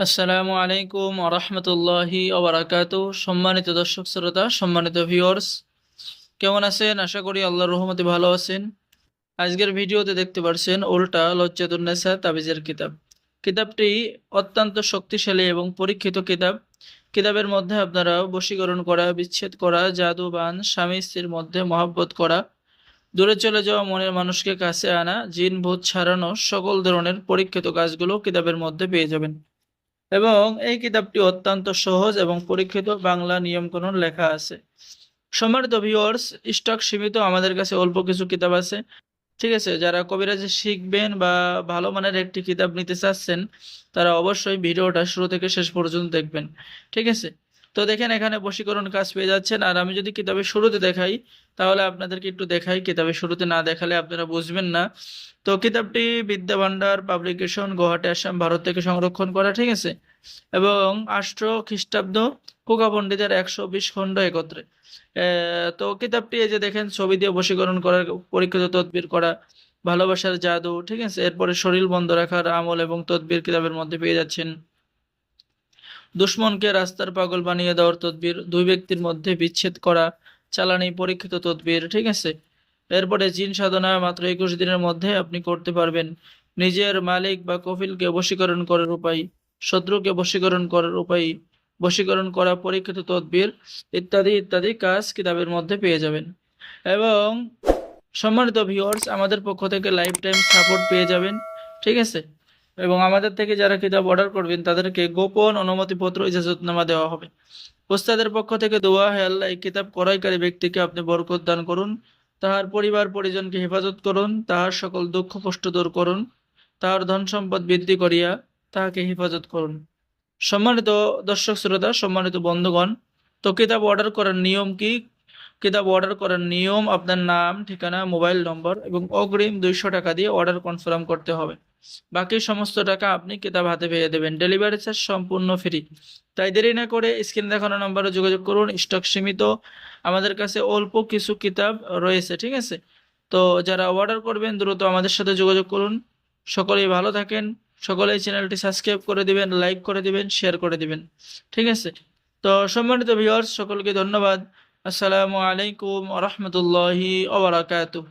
আসসালামু আলাইকুম আরহামতুল্লাহি ওবারাকাতু। সম্মানিত দর্শক শ্রোতা, সম্মানিত ভিউয়ার্স, কেমন আছেন? আশা করি আল্লাহর রহমতে ভালো আছেন। আজকের ভিডিওতে দেখতে পাচ্ছেন উল্টা লজ্জাতুন্নেসা তাবিজের কিতাব। কিতাবটি অত্যন্ত শক্তিশালী এবং পরীক্ষিত কিতাব। কিতাবের মধ্যে আপনারা বশীকরণ করা, বিচ্ছেদ করা, জাদুবান, স্বামী স্ত্রীর মধ্যে মহব্বত করা, দূরে চলে যাওয়া মনের মানুষকে কাছে আনা, জিন ভূত ছাড়ানো সকল ধরনের পরীক্ষিত কাজগুলো কিতাবের মধ্যে পেয়ে যাবেন। এবং এই কিতাবটি অত্যন্ত সহজ এবং পরীক্ষিত বাংলা নিয়মকানুন লেখা আছে। সম্মানিত ভিউয়ার্স, স্টক সীমিত, আমাদের কাছে অল্প কিছু কিতাব আছে। ঠিক আছে, যারা কবিরাজি শিখবেন বা ভালো মানের একটি কিতাব নিতে চাচ্ছেন, তারা অবশ্যই ভিডিওটা শুরু থেকে শেষ পর্যন্ত দেখবেন। ঠিক আছে, তো দেখেন এখানে বশীকরণ কাজ পেয়ে যাচ্ছেন। আর আমি যদি কিতাবের শুরুতে দেখাই, তাহলে আপনাদেরকে একটু দেখাই, কিতাবের শুরুতে না দেখালে আপনারা বুঝবেন না। তো কিতাবটি বিদ্যা ভান্ডার পাবলিকেশন, গুয়াহাটি, আসাম, ভারত থেকে সংরক্ষণ করা। ঠিক আছে, এবং 800 খ্রিস্টাব্দ, খোকা পণ্ডিতের 120 খণ্ড একত্রে। তো কিতাবটি এই যে দেখেন, ছবি দিয়ে বশীকরণ করার, পরীক্ষিত তদবির করা, ভালোবাসার জাদু। ঠিক আছে, এরপরে শরীর বন্ধ রাখার আমল এবং তদবির কিতাবের মধ্যে পেয়ে যাচ্ছেন। দুশ্মনকে রাস্তার পাগল বানিয়ে দেওয়ার তদবির, দুই ব্যক্তির মধ্যে বিচ্ছেদ করা, চালানি পরীক্ষিত তদবির। ঠিক আছে, এরপরে জিন সাধনা মাত্র 21 দিনের মধ্যে আপনি করতে পারবেন। নিজের মালিক বা কফিলকে বশীকরণ করার উপায়, শত্রুকে বশীকরণ করার উপায়, বশীকরণ করা পরীক্ষিত তদবির ইত্যাদি ইত্যাদি কাজ কিতাবের মধ্যে পেয়ে যাবেন। এবং সম্মানিত ভিউয়ার্স, আমাদের পক্ষ থেকে লাইফ টাইম সাপোর্ট পেয়ে যাবেন। ঠিক আছে, এবং আমাদের থেকে যারা কিতাব অর্ডার করবেন তাদেরকে গোপন অনুমতিপত্র, ইজাজতনামা দেওয়া হবে। উস্তাদের পক্ষ থেকে দোয়া, হে আল্লাহ, এই কিতাব ক্রয়কারী ব্যক্তিকে আপনি বরকত দান করুন, তাহার পরিবার পরিজনকে হেফাজত করুন, তাহার সকল দুঃখ কষ্ট দূর করুন, তাহার ধন সম্পদ বৃদ্ধি করিয়া তাহাকে হেফাজত করুন। সম্মানিত দর্শক শ্রোতা, সম্মানিত বন্ধুগণ, তো কিতাব অর্ডার করার নিয়ম কি? কিতাব অর্ডার করার নিয়ম: আপনার নাম, ঠিকানা, মোবাইল নম্বর এবং অগ্রিম 200 টাকা দিয়ে অর্ডার কনফার্ম করতে হবে। বাকি সমস্ত টাকা আপনি কিতাব হাতে পেয়ে দেবেন। ডেলিভারি চার্জ সম্পূর্ণ ফ্রি। তাই দেরি না করে স্ক্রিনে দেখানো নম্বরে যোগাযোগ করুন। স্টক সীমিত, আমাদের কাছে অল্প কিছু কিতাব রয়েছে। ঠিক আছে, তো যারা অর্ডার করবেন দ্রুত আমাদের সাথে যোগাযোগ করুন। সকলেই ভালো থাকেন। সকলেই চ্যানেলটি সাবস্ক্রাইব করে দিবেন, লাইক করে দিবেন, শেয়ার করে দিবেন। ঠিক আছে, তো সম্মানিত ভিউয়ার্স, সকলকে ধন্যবাদ। আসসালামু আলাইকুম ওয়া রাহমাতুল্লাহি ওয়া বারাকাতুহু।